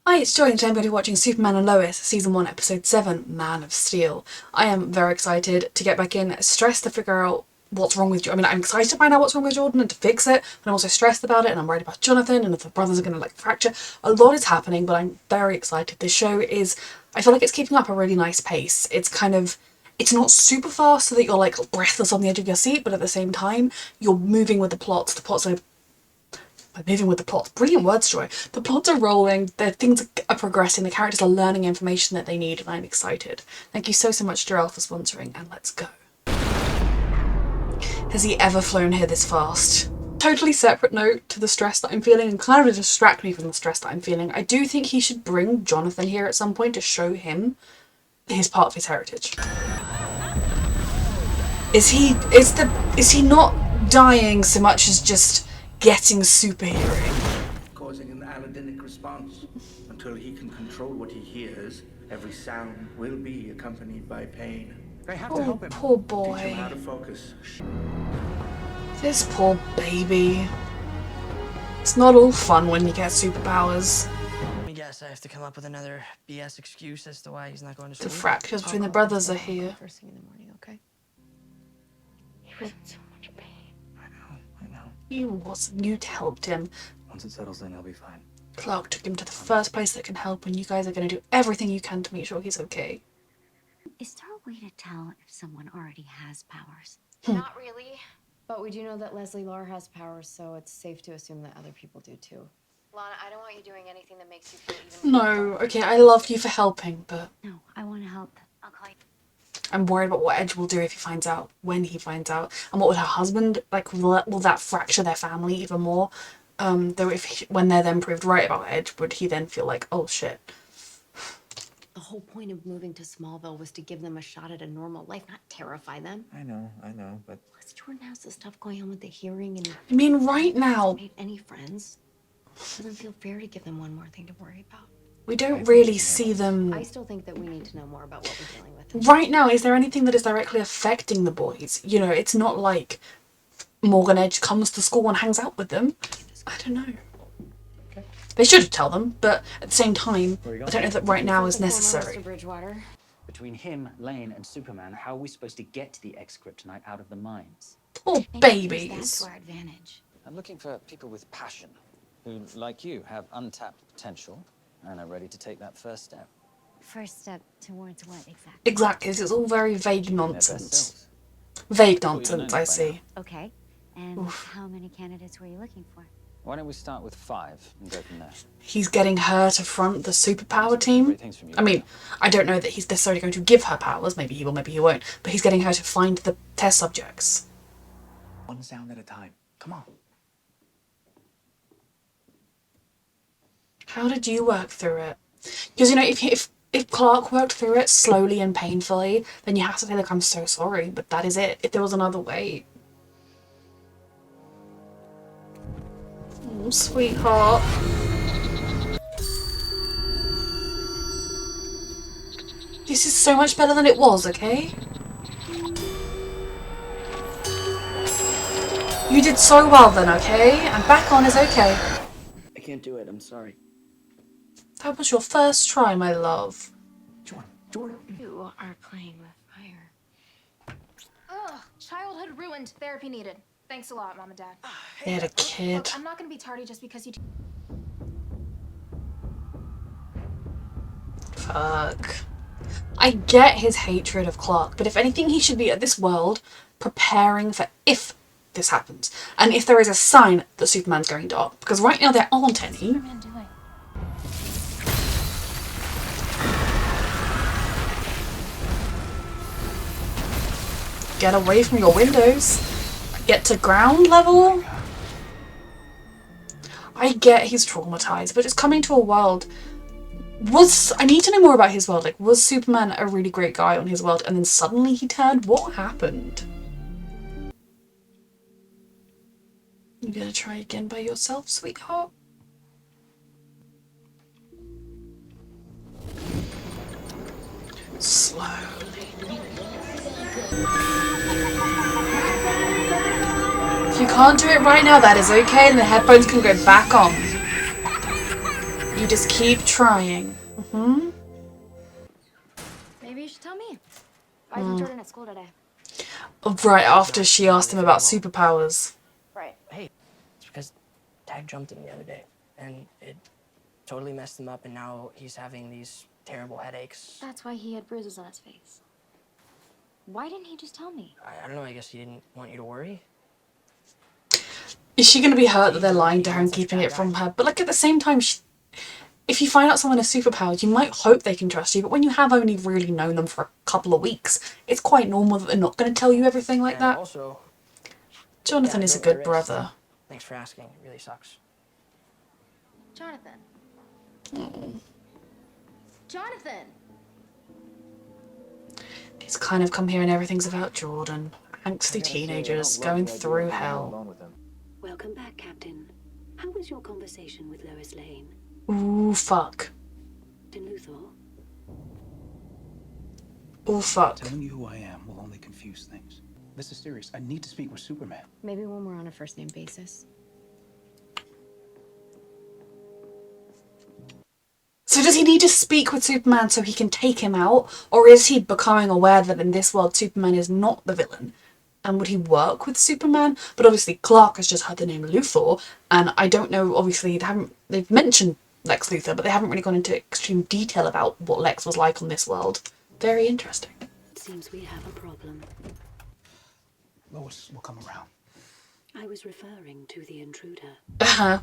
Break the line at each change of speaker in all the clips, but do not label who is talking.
Hi, it's Joy and today I'm going to be watching Superman and Lois, Season 1, Episode 7, Man of Steel. I am very excited to get back in, stressed to figure out what's wrong with Jordan. I mean, I'm excited to find out what's wrong with Jordan and to fix it, but I'm also stressed about it and I'm worried about Jonathan and if the brothers are going to like fracture. A lot is happening, but I'm very excited. This show is, I feel like it's keeping up a really nice pace. It's not super fast so that you're like breathless on the edge of your seat, but at the same time, you're moving with the plots. The plots are moving with the plot. Brilliant words, Joy. The plots are rolling, things are progressing, the characters are learning information that they need, and I'm excited. Thank you so much, Jarrell, for sponsoring, and let's go. Has he ever flown here this fast? Totally separate note to the stress that I'm feeling, and kind of to distract me from the stress that I'm feeling. I do think he should bring Jonathan here at some point to show him his part of his heritage. Is he not dying so much as just getting super hearing?
Causing an allergenic response. Until he can control what he hears, every sound will be accompanied by pain. They have to help him.
Poor boy.
Teach him how to focus.
This poor baby. It's not all fun when you get superpowers.
I guess I have to come up with another BS excuse as to why he's not going to
The
school.
fractures between the brothers are here.
First thing in the morning, okay?
He was in so much pain.
I know.
You helped him.
Once it settles in, he'll be fine.
Clark took him to the first place that can help, and you guys are going to do everything you can to make sure he's okay.
Is there a way to tell if someone already has powers?
Not really. But we do know that Leslie Lar has powers, so it's safe to assume that other people do too. Lana, I don't want you doing anything that makes you feel even...
No, okay, I love you for helping, but
No, I want to help. I'll call you.
I'm worried about what Edge will do if he finds out, when he finds out, and what would her husband, like, will that fracture their family even more? Though when they're then proved right about Edge, would he then feel like, oh shit.
The whole point of moving to Smallville was to give them a shot at a normal life, not terrify them.
I know, but...
Plus, Jordan has the stuff going on with the hearing and...
I mean, right now,
made any friends. Doesn't feel fair to give them one more thing to worry about.
we don't really see them...
I still think that we need to know more about what we're dealing with.
Right now, is there anything that is directly affecting the boys? You know, it's not like Morgan Edge comes to school and hangs out with them. I don't know.
Okay.
They should tell them, but at the same time, I don't know that right now is
First and foremost,
necessary.
Mr. Bridgewater.
Between him, Lane, and Superman, how are we supposed to get the X-Kryptonite out of the mines?
Poor
Use that
babies.
to our advantage.
I'm looking for people with passion, who, like you, have untapped potential and are ready to take that first step.
First step towards what exactly?
Exactly, it's all very vague
Their best
nonsense.
selves.
Vague
Well, you don't
nonsense,
know
I
by
see.
Okay. And how many candidates were you looking for?
Why don't we start with 5 and go from there?
He's getting her to front the superpower team.
Great things from you.
I mean, I don't know that he's necessarily going to give her powers, maybe he will, maybe he won't, but he's getting her to find the test subjects.
One sound at a time. Come on.
How did you work through it? Because, you know, if Clark worked through it slowly and painfully, then you have to say, like, I'm so sorry, but that is it. If there was another way. Oh, sweetheart. This is so much better than it was, okay? You did so well then, okay? And back on is okay.
I can't do it, I'm sorry.
That was your first try, my love.
Jordan.
You are playing with fire.
Ugh, childhood ruined. Therapy needed. Thanks a lot, Mom and Dad.
They had a kid.
Look, I'm not gonna be tardy just because you...
Fuck. I get his hatred of Clark, but if anything, he should be at this world preparing for if this happens. And if there is a sign that Superman's going dark. Because right now there aren't any.
Superman doing?
Get away from your windows. Get to ground level. I get he's traumatized, but it's coming to a world. I need to know more about his world. Like, was Superman a really great guy on his world and then suddenly he turned? What happened? You gonna try again by yourself, sweetheart? Slowly. If you can't do it right now, that is okay, and the headphones can go back on. You just keep trying. Mm-hmm.
Maybe you should tell me. Why isn't Jordan at school today?
Right after she asked him about superpowers.
Right.
Hey, it's because Dad jumped him the other day, and it totally messed him up, and now he's having these terrible headaches.
That's why he had bruises on his face. Why didn't he just tell me?
I don't know, I guess he didn't want you to worry.
Is she going to be hurt that they're lying to her and keeping it from her? But like at the same time, if you find out someone has superpowers, you might hope they can trust you. But when you have only really known them for a couple of weeks, it's quite normal that they're not going to tell you everything like
And
that.
also,
Jonathan
yeah,
is a
broke my
good
wrist.
brother.
Thanks for asking. It really sucks.
Jonathan. Jonathan.
He's kind of come here and everything's about Jordan. Angsty teenagers going through hell.
Welcome back, Captain. How was your conversation with Lois Lane?
Ooh, fuck.
To Luthor?
Ooh, fuck.
Telling you who I am will only confuse things. This is serious. I need to speak with Superman.
Maybe when we're on a first name basis.
So does he need to speak with Superman so he can take him out? Or is he becoming aware that in this world Superman is not the villain? And would he work with Superman? But obviously Clark has just heard the name Luthor, and I don't know, obviously they've mentioned Lex Luthor, but they haven't really gone into extreme detail about what Lex was like on this world. Very interesting.
It seems we have a problem.
Lois will come around.
I was referring to the intruder.
Uh-huh.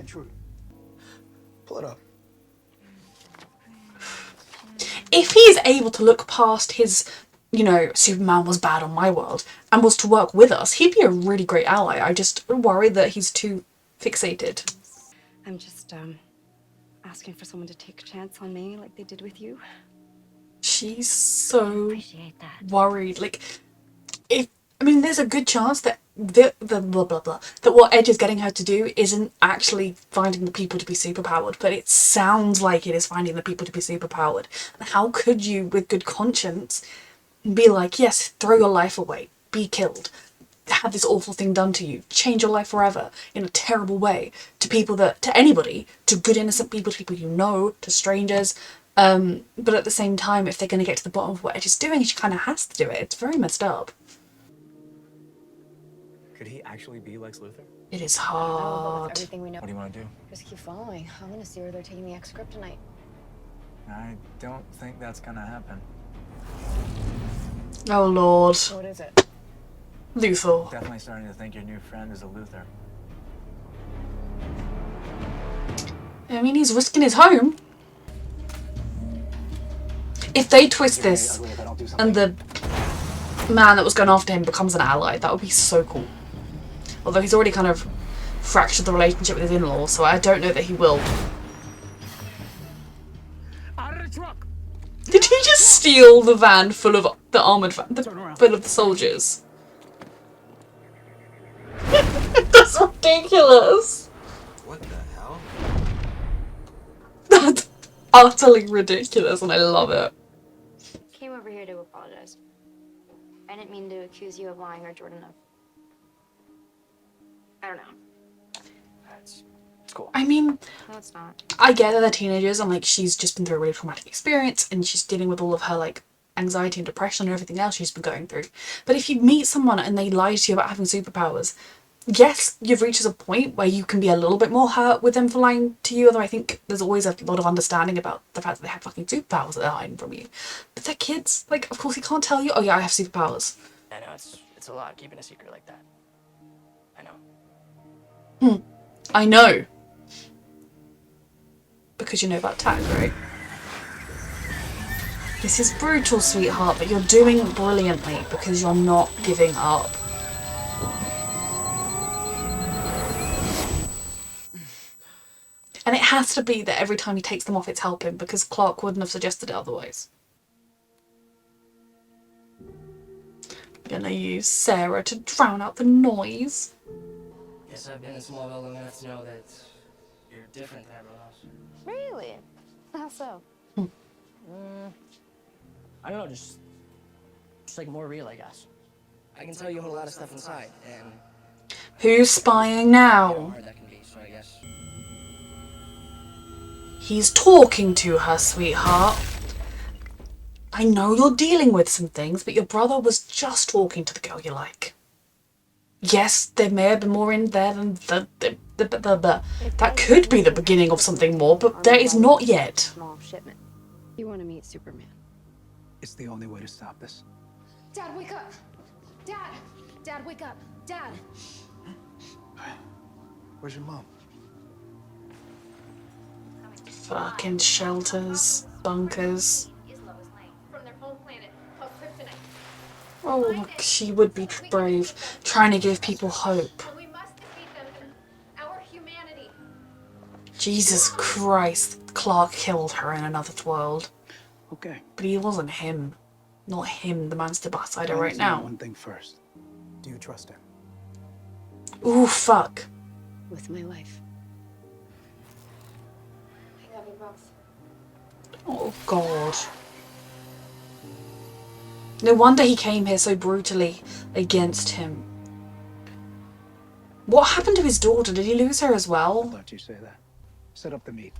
Intruder. Pull it up.
If he is able to look past his, Superman was bad on my world, and was to work with us, he'd be a really great ally. I just worry that he's too fixated.
I'm just, asking for someone to take a chance on me like they did with you.
She's so
Appreciate that.
worried. Like, there's a good chance that the blah blah blah that what Edge is getting her to do isn't actually finding the people to be superpowered, but it sounds like it is finding the people to be superpowered. And how could you, with good conscience, be like, yes, throw your life away, be killed, have this awful thing done to you, change your life forever in a terrible way to anybody, to good innocent people, to people you know, to strangers. But at the same time, if they're going to get to the bottom of what Edge is doing, she kind of has to do it. It's very messed up.
Could he actually be Lex Luthor?
It is
But
hard.
with everything we know,
What do you want to do?
just keep following. I want to see where they're taking the X-Kryptonite.
I don't think that's gonna happen.
Oh lord.
What is it?
Luthor.
Definitely starting to think your new friend is a Luthor.
I mean, he's risking his home. If they twist this and the man that was going after him becomes an ally, that would be so cool. Although he's already kind of fractured the relationship with his in-laws, so I don't know that he will.
Out of the truck!
Did he just steal the van full of the armoured van, full of the soldiers? That's ridiculous.
What the hell?
That's utterly ridiculous, and I love it.
Came over here to apologize. I didn't mean to accuse you of lying or Jordan of... I don't know.
It's cool.
I mean,
No, it's not.
I get that they're teenagers and like she's just been through a really traumatic experience and she's dealing with all of her like anxiety and depression and everything else she's been going through. But if you meet someone and they lie to you about having superpowers, yes, you've reached a point where you can be a little bit more hurt with them for lying to you, although I think there's always a lot of understanding about the fact that they have fucking superpowers that they're hiding from you. But they're kids. Like, of course he can't tell you, oh yeah, I have superpowers.
I know, it's a lot keeping a secret like that. I know.
I know. Because you know about tact, right? This is brutal, sweetheart, but you're doing brilliantly because you're not giving up. And it has to be that every time he takes them off, it's helping, because Clark wouldn't have suggested it otherwise. I'm gonna use Sarah to drown out the noise.
Yes, I've been in Smallville long enough to know that you're different than everyone else.
Really? How so?
I don't know, just like more real, I guess. I can tell you hold a lot of stuff inside, and
Who's spying
you know how
now?
hard that can be, so I guess.
He's talking to her, sweetheart. I know you're dealing with some things, but your brother was just talking to the girl you like. Yes, there may have been more in there than that could be the beginning of something more, but there is not yet.
Small shipment. You want to meet Superman?
It's the only way to stop this.
Dad, wake up! Dad! Dad, wake up! Dad!
Where's your mom?
Fucking shelters, bunkers.
Is Lois Lane from their home planet called Kryptonite.
Oh, she would be brave, trying to give people hope.
And we must defeat them in our humanity.
Jesus Christ, Clark killed her in another world.
Okay.
But he wasn't him. Not him, the man stood beside her
I
right
need to know
now.
one thing first. Do you trust her?
Ooh, fuck.
With my life. I love you both.
Oh, God. No wonder he came here so brutally against him. What happened to his daughter? Did he lose her as
I
well?
thought you'd say that. Set up the meet.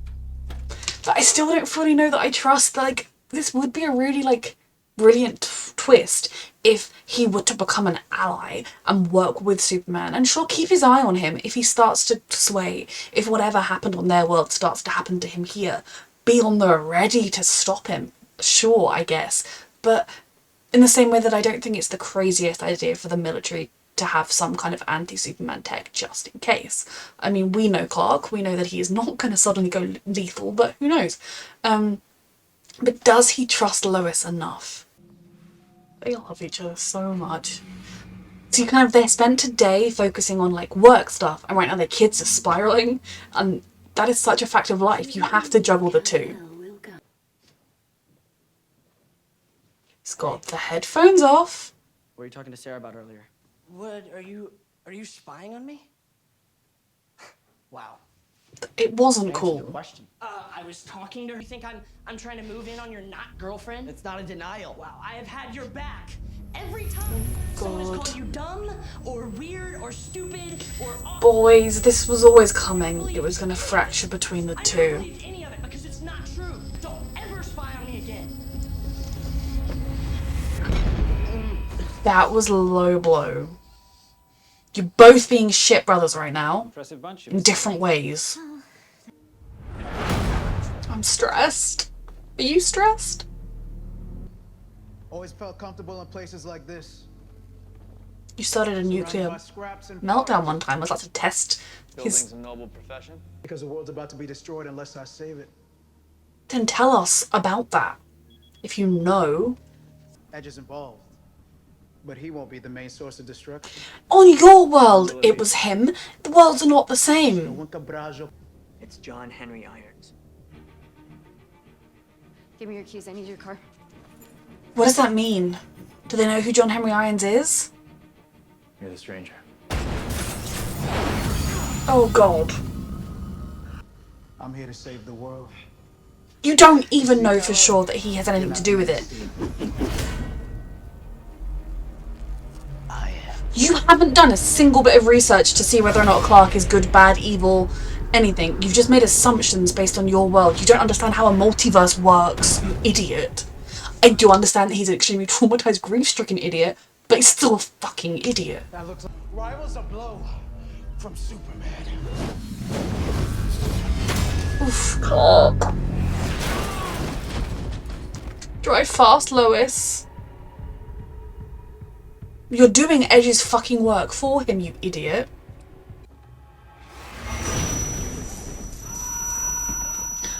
But I still don't fully know that I trust, like, this would be a really, like, brilliant twist if he were to become an ally and work with Superman. And sure, keep his eye on him if he starts to sway, if whatever happened on their world starts to happen to him here. Be on the ready to stop him. Sure, I guess. But in the same way that I don't think it's the craziest idea for the military to have some kind of anti-Superman tech just in case. I mean, we know Clark, we know that he is not going to suddenly go lethal, but who knows? But does he trust Lois enough? They love each other so much. So you kind of, they spent today focusing on like work stuff, and right now their kids are spiraling, and that is such a fact of life. You have to juggle the two. He's got the headphones off.
What were you talking to Sarah about earlier? What, are you spying on me? Wow.
It wasn't
Answer
cool.
the question. I was talking to her. You think I'm trying to move in on your not girlfriend? It's not a denial. Wow, I have had your back. Every time someone has called you dumb or weird or stupid or
Boys, this was always coming. It was going to fracture between the
I
two.
don't believe any of it because it's not true. Don't ever spy on me again.
That was a low blow. You're both being shit brothers right now.
Impressive bunch.
In different ways. I'm stressed. Are you stressed?
Always felt comfortable in places like this.
You started a nuclear
Surrounded by scraps and
meltdown
parts.
one time. Was that to test
Building's
his...
a noble profession.
Because the world's about to be destroyed unless I save it.
Then tell us about that. If you know.
Edge is involved. But he won't be the main source of destruction.
On your world, it was him. The worlds are not the same.
It's John Henry Irons.
Give me your keys. I need your car.
What does that mean? Do they know who John Henry Irons is?
You're the stranger.
Oh, God.
I'm here to save the world.
You don't even know for sure that he has anything to do with it. You haven't done a single bit of research to see whether or not Clark is good, bad, evil, anything. You've just made assumptions based on your world. You don't understand how a multiverse works, you idiot. I do understand that he's an extremely traumatized, grief-stricken idiot, but he's still a fucking idiot.
That looks like rivals a blow from Superman.
Oof, Clark. Drive fast, Lois. You're doing Edge's fucking work for him, you idiot.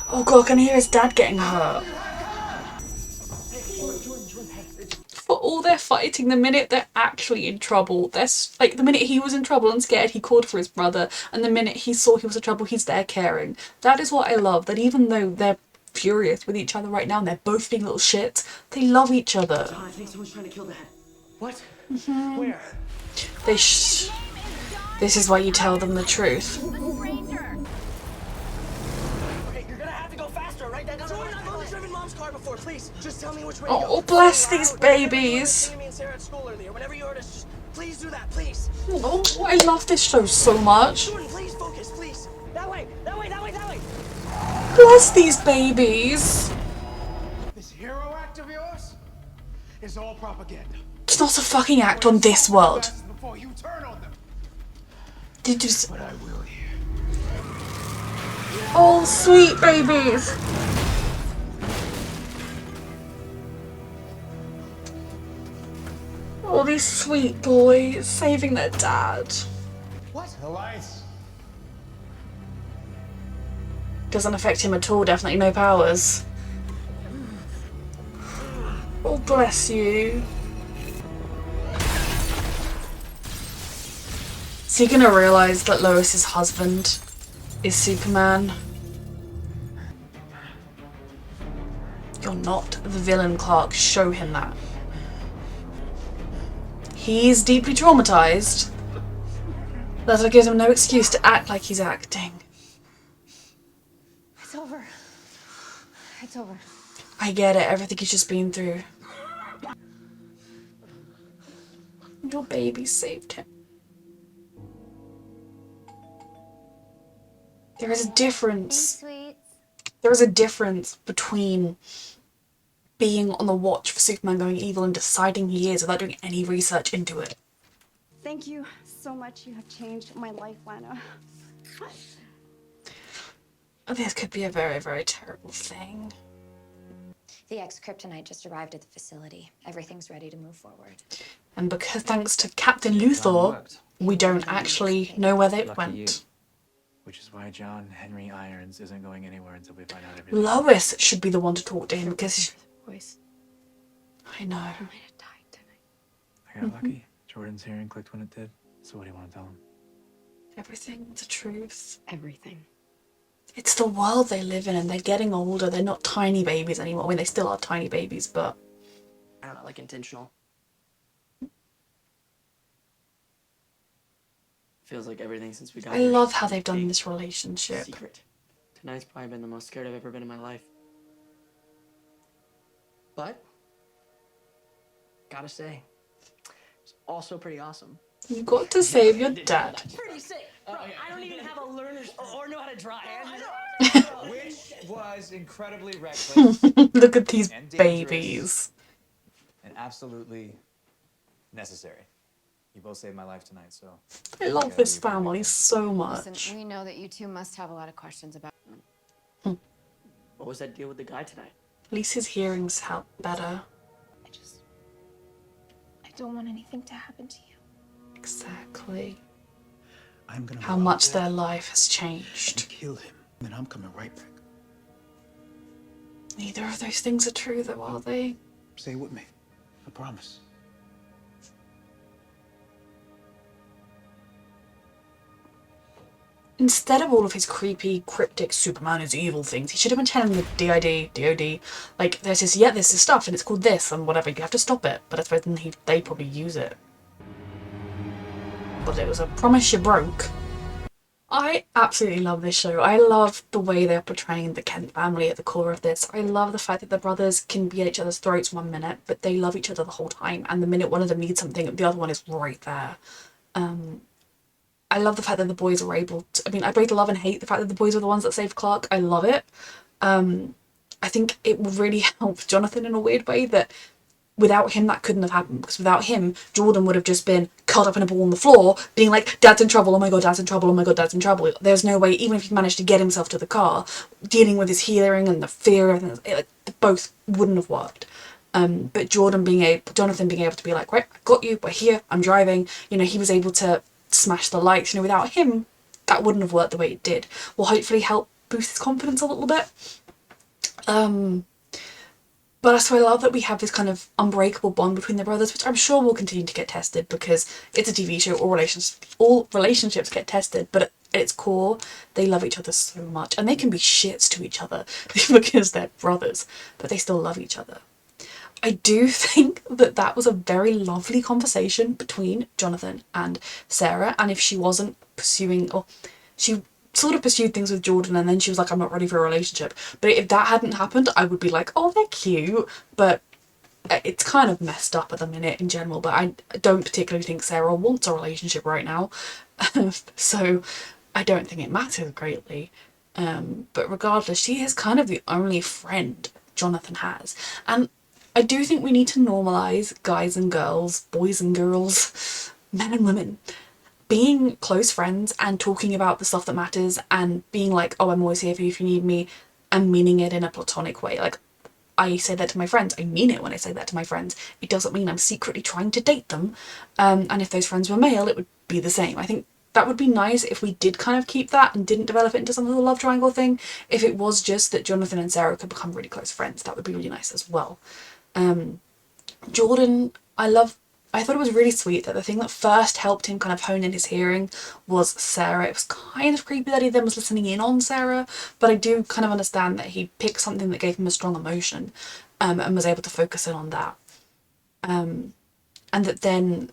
Oh God, I can hear his dad getting hurt. For all their fighting, the minute they're actually in trouble, like the minute he was in trouble and scared, he called for his brother, and the minute he saw he was in trouble, he's there caring. That is what I love, that even though they're furious with each other right now and they're both being little shits, they love each other.
I think someone's trying to kill Dad. What?
Mm-hmm.
Where?
This is why you tell them the truth.
The stranger.
Okay, you're gonna have to go faster, right? Jordan, I've only driven Mom's car before. Please, just tell me which way to go.
Oh, bless these babies.
Me and Sarah at school earlier. Whenever you heard us, just please do that, please.
Oh, I love this show so much.
Jordan, please focus, please. That way! That way! That way! That way!
Bless these babies.
This hero act of yours is all propaganda.
It's not a fucking act on this world.
Before you turn on them.
They just...
But I will here.
Oh, sweet babies. All these sweet boys saving their dad.
What? The lights.
Doesn't affect him at all, definitely no powers. Oh, bless you. Is he gonna realise that Lois's husband is Superman? You're not the villain, Clark. Show him that. He's deeply traumatised. That gives him no excuse to act like he's acting.
It's over. It's over.
I get it, everything he's just been through. Your baby saved him. There is a difference. There is a difference between being on the watch for Superman going evil and deciding he is without doing any research into it.
Thank you so much. You have changed my life, Lana.
This could be a very, very terrible thing.
The ex-kryptonite just arrived at the facility. Everything's ready to move forward.
And because thanks to Captain Luthor, we don't actually know where they went.
Which is why John Henry Irons isn't going anywhere until we find out everything.
Lois should be the one to talk to him because...
Voice.
I know.
I might have died tonight.
I got lucky. Jordan's hearing clicked when it did. So what do you want to tell him?
Everything, the truth.
Everything.
It's the world they live in and they're getting older. They're not tiny babies anymore. I mean, they still are tiny babies, but...
I don't know, like intentional. Feels like everything since we got
I
here
love
is
how
some
they've done
big
this relationship.
Secret. Tonight's probably been the most scared I've ever been in my life. But, gotta say, it's also pretty awesome.
You got to save your dad.
Pretty sick. Bro, I don't even have a learner's or know how to drive.
Which was incredibly reckless
Look at these
and dangerous
babies.
and absolutely necessary. You both saved my life tonight, so...
I love this family so much.
Listen, we know that you two must have a lot of questions about
What was that deal with the guy tonight?
At least his hearing's help better.
I don't want anything to happen to you.
Exactly.
I'm gonna
How
go out
much
there
their life has
and
changed.
kill him, and I'm coming right back.
Neither of those things are true though, are they?
Stay with me. I promise.
Instead of all of his creepy, cryptic Superman is evil things, he should have been telling the DOD, like, there's this stuff and it's called this and whatever, you have to stop it. But I suppose then they probably use it. But it was a promise you broke. I absolutely love this show. I love the way they're portraying the Kent family at the core of this. I love the fact that the brothers can be at each other's throats 1 minute, but they love each other the whole time. And the minute one of them needs something, the other one is right there. I love the fact that the boys are able to... I mean, I both love and hate the fact that the boys are the ones that saved Clark. I love it. I think it will really help Jonathan in a weird way that without him that couldn't have happened, because without him Jordan would have just been curled up in a ball on the floor being like, Dad's in trouble, oh my god, Dad's in trouble, oh my god, Dad's in trouble. There's no way, even if he managed to get himself to the car, dealing with his hearing and the fear of it, both wouldn't have worked. But Jonathan being able to be like, right, I got you, we're here, I'm driving, you know, he was able to smash the lights, you know, without him that wouldn't have worked the way it did. Will hopefully help boost his confidence a little bit. But so I love that we have this kind of unbreakable bond between the brothers, which I'm sure will continue to get tested because it's a TV show, all relationships get tested, but at its core, they love each other so much. And they can be shits to each other because they're brothers, but they still love each other. I do think that was a very lovely conversation between Jonathan and Sarah, and if she wasn't pursuing, or she sort of pursued things with Jordan and then she was like, I'm not ready for a relationship. But if that hadn't happened, I would be like, oh, they're cute. But it's kind of messed up at the minute in general, but I don't particularly think Sarah wants a relationship right now. So I don't think it matters greatly. But regardless, she is kind of the only friend Jonathan has. And I do think we need to normalise guys and girls, boys and girls, men and women, being close friends and talking about the stuff that matters and being like, oh, I'm always here for you if you need me, and meaning it in a platonic way. Like, I say that to my friends. I mean it when I say that to my friends. It doesn't mean I'm secretly trying to date them. And if those friends were male, it would be the same. I think that would be nice if we did kind of keep that and didn't develop it into some sort of love triangle thing. If it was just that Jonathan and Sarah could become really close friends, that would be really nice as well. Jordan, I thought it was really sweet that the thing that first helped him kind of hone in his hearing was Sarah. It was kind of creepy that he then was listening in on Sarah, but I do kind of understand that he picked something that gave him a strong emotion, and was able to focus in on that. And that then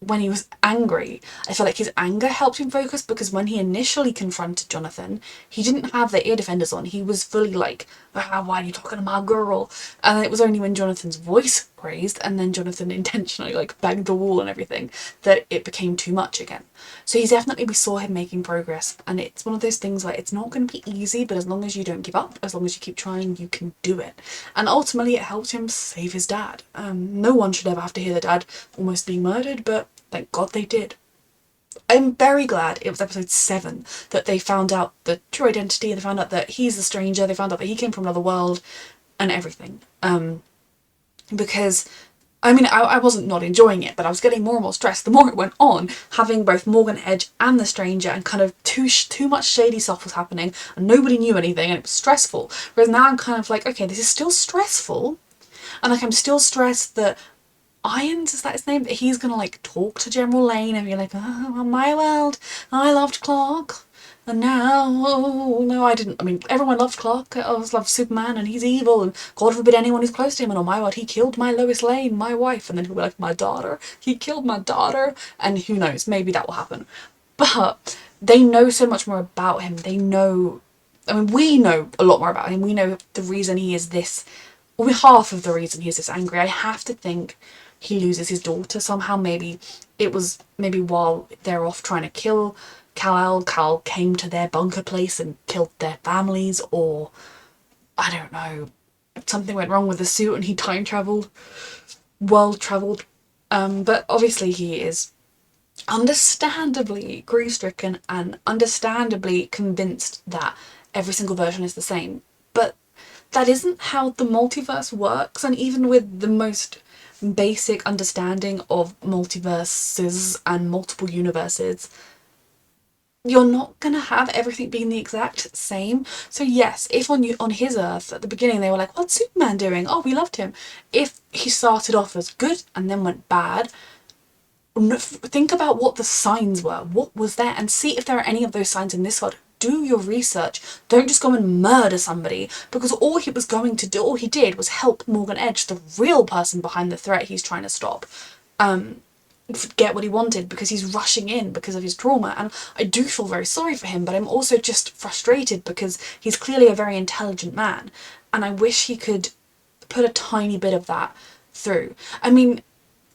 when he was angry, I feel like his anger helped him focus, because when he initially confronted Jonathan, he didn't have the ear defenders on. He was fully like, why are you talking to my girl? And it was only when Jonathan's voice raised and then Jonathan intentionally like banged the wall and everything that it became too much again. So we saw him making progress, and it's one of those things where it's not going to be easy, but as long as you don't give up, as long as you keep trying, you can do it. And ultimately it helped him save his dad. No one should ever have to hear their dad almost being murdered, but thank God they did. I'm very glad it was episode 7 that they found out the true identity, they found out that he's a stranger, they found out that he came from another world and everything. Because, I mean, I wasn't not enjoying it, but I was getting more and more stressed the more it went on, having both Morgan Edge and the stranger, and kind of too much shady stuff was happening and nobody knew anything and it was stressful. Whereas now I'm kind of like, okay, this is still stressful, and like I'm still stressed that Irons, is that his name? That he's gonna like talk to General Lane and be like, oh, my world, I loved Clark, and now, oh, no, I didn't. I mean, everyone loved Clark. I always loved Superman, and he's evil, and God forbid anyone who's close to him. And oh my world, he killed my Lois Lane, my wife. And then he'll be like, my daughter, he killed my daughter. And who knows? Maybe that will happen. But they know so much more about him. They know. I mean, we know a lot more about him. We know the reason he is this, or half of the reason he is this angry. I have to think he loses his daughter somehow. Maybe while they're off trying to kill Kal-El, Kal came to their bunker place and killed their families, or I don't know, something went wrong with the suit and he world travelled. But obviously he is understandably grief-stricken and understandably convinced that every single version is the same. But that isn't how the multiverse works, and even with the most basic understanding of multiverses and multiple universes, you're not gonna have everything being the exact same. So yes, if on his Earth at the beginning they were like, what's Superman doing? Oh, we loved him. If he started off as good and then went bad, think about what the signs were. What was there? And see if there are any of those signs in this world. Do your research. Don't just go and murder somebody, because all he did was help Morgan Edge, the real person behind the threat he's trying to stop, get what he wanted, because he's rushing in because of his trauma. And I do feel very sorry for him, but I'm also just frustrated because he's clearly a very intelligent man, and I wish he could put a tiny bit of that through. I mean,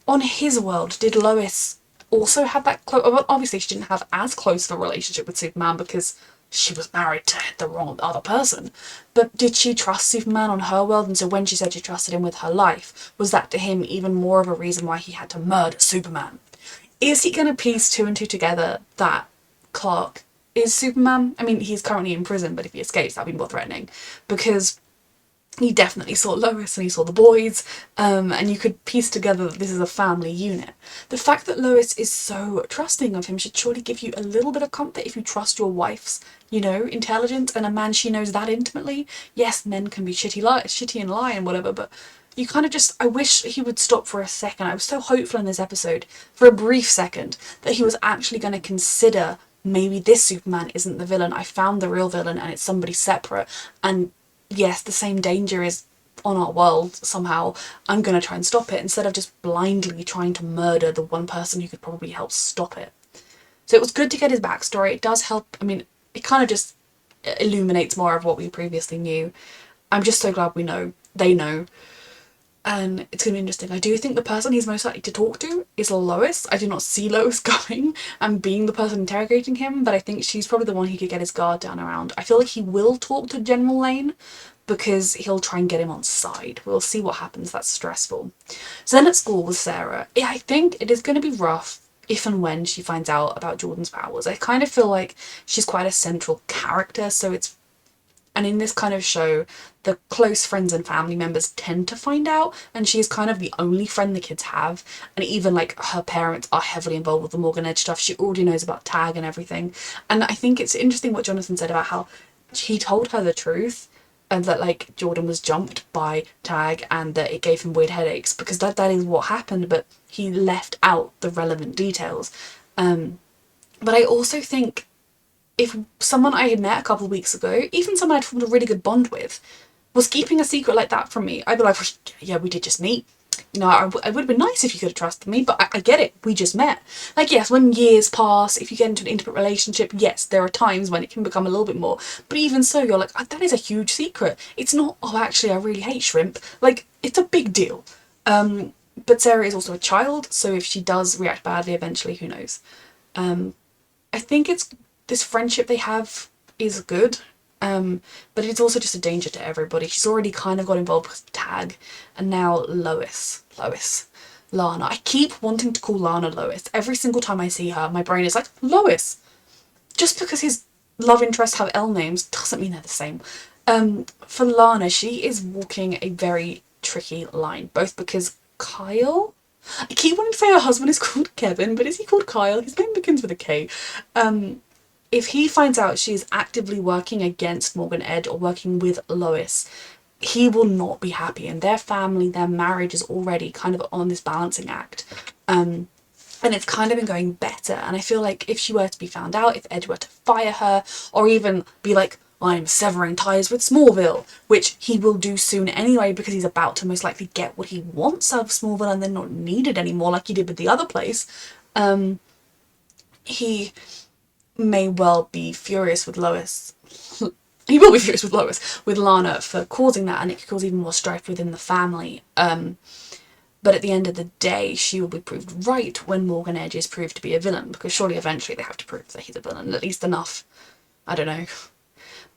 on his world, did Lois also have that close? Well, obviously she didn't have as close of a relationship with Superman because she was married to the wrong other person. But did she trust Superman on her world? And so when she said she trusted him with her life, was that to him even more of a reason why he had to murder Superman? Is he going to piece 2 and 2 together that Clark is Superman? I mean, he's currently in prison, but if he escapes, that'd be more threatening, because he definitely saw Lois and he saw the boys, and you could piece together that this is a family unit. The fact that Lois is so trusting of him should surely give you a little bit of comfort if you trust your wife's, intelligence, and a man she knows that intimately. Yes, men can be shitty and lie and whatever, but you kind of I wish he would stop for a second. I was so hopeful in this episode, for a brief second, that he was actually going to consider maybe this Superman isn't the villain. I found the real villain and it's somebody separate, and yes, the same danger is on our world somehow. I'm going to try and stop it, instead of just blindly trying to murder the one person who could probably help stop it. So it was good to get his backstory. It does help. I mean, it kind of just illuminates more of what we previously knew. I'm just so glad they know. and it's going to be interesting. I do think the person he's most likely to talk to is Lois. I do not see Lois going and being the person interrogating him, but I think she's probably the one he could get his guard down around. I feel like he will talk to General Lane because he'll try and get him on side. We'll see what happens. That's stressful. So then at school with Sarah, yeah, I think it is going to be rough if and when she finds out about Jordan's powers. I kind of feel like she's quite a central character, so it's, and in this kind of show, the close friends and family members tend to find out, and she's kind of the only friend the kids have. And even like her parents are heavily involved with the Morgan Edge stuff. She already knows about Tag and everything. And I think it's interesting what Jonathan said about how he told her the truth, and that like Jordan was jumped by Tag and that it gave him weird headaches, because that is what happened, but he left out the relevant details. But I also think if someone I had met a couple of weeks ago, even someone I'd formed a really good bond with, was keeping a secret like that from me, I'd be like, yeah, we did just meet. You know, it would have been nice if you could have trusted me, but I get it, we just met. Like, yes, when years pass, if you get into an intimate relationship, yes, there are times when it can become a little bit more. But even so, you're like, oh, that is a huge secret. It's not, oh, actually, I really hate shrimp. Like, it's a big deal. But Sarah is also a child, so if she does react badly eventually, who knows? I think it's this friendship they have is good, but it's also just a danger to everybody. She's already kind of got involved with Tag, and now Lois, Lana. I keep wanting to call Lana Lois. Every single time I see her, my brain is like, Lois! Just because his love interests have L names doesn't mean they're the same. For Lana, she is walking a very tricky line, both because Kyle... I keep wanting to say her husband is called Kevin, but is he called Kyle? His name begins with a K. If he finds out she is actively working against Morgan Ed or working with Lois, he will not be happy, and their family, their marriage is already kind of on this balancing act. And it's kind of been going better, and I feel like if she were to be found out, if Ed were to fire her, or even be like, I'm severing ties with Smallville, which he will do soon anyway because he's about to most likely get what he wants out of Smallville and then not needed anymore like he did with the other place, he may well be furious with Lois. He will be furious with Lois, with Lana, for causing that, and it could cause even more strife within the family. But at the end of the day, she will be proved right when Morgan Edge is proved to be a villain, because surely eventually they have to prove that he's a villain, at least enough. I don't know.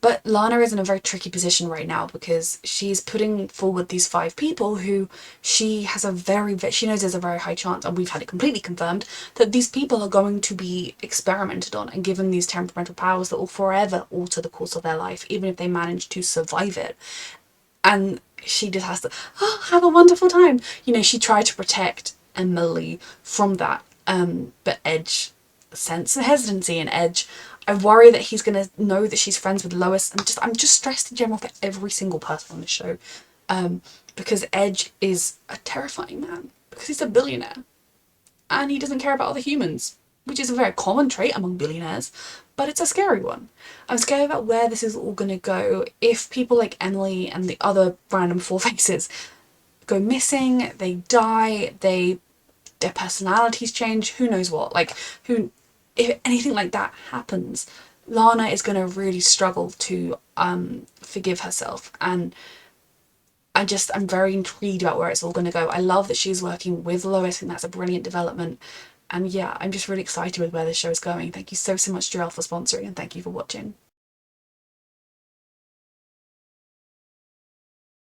But Lana is in a very tricky position right now because she's putting forward these 5 people who she knows there's a very high chance, and we've had it completely confirmed, that these people are going to be experimented on and given these temperamental powers that will forever alter the course of their life, even if they manage to survive it. And she just has to, have a wonderful time. You know, she tried to protect Emily from that, but Edge sense the hesitancy in Edge. I worry that he's going to know that she's friends with Lois, and I'm just stressed in general for every single person on the show, because Edge is a terrifying man, because he's a billionaire, and he doesn't care about other humans, which is a very common trait among billionaires, but it's a scary one. I'm scared about where this is all going to go if people like Emily and the other random 4 faces go missing, they die, their personalities change, who knows what, if anything like that happens, Lana is going to really struggle to forgive herself, and I'm very intrigued about where it's all going to go. I love that she's working with Lois, and that's a brilliant development, and yeah, I'm just really excited with where this show is going. Thank you so much, Jarell, for sponsoring, and thank you for watching.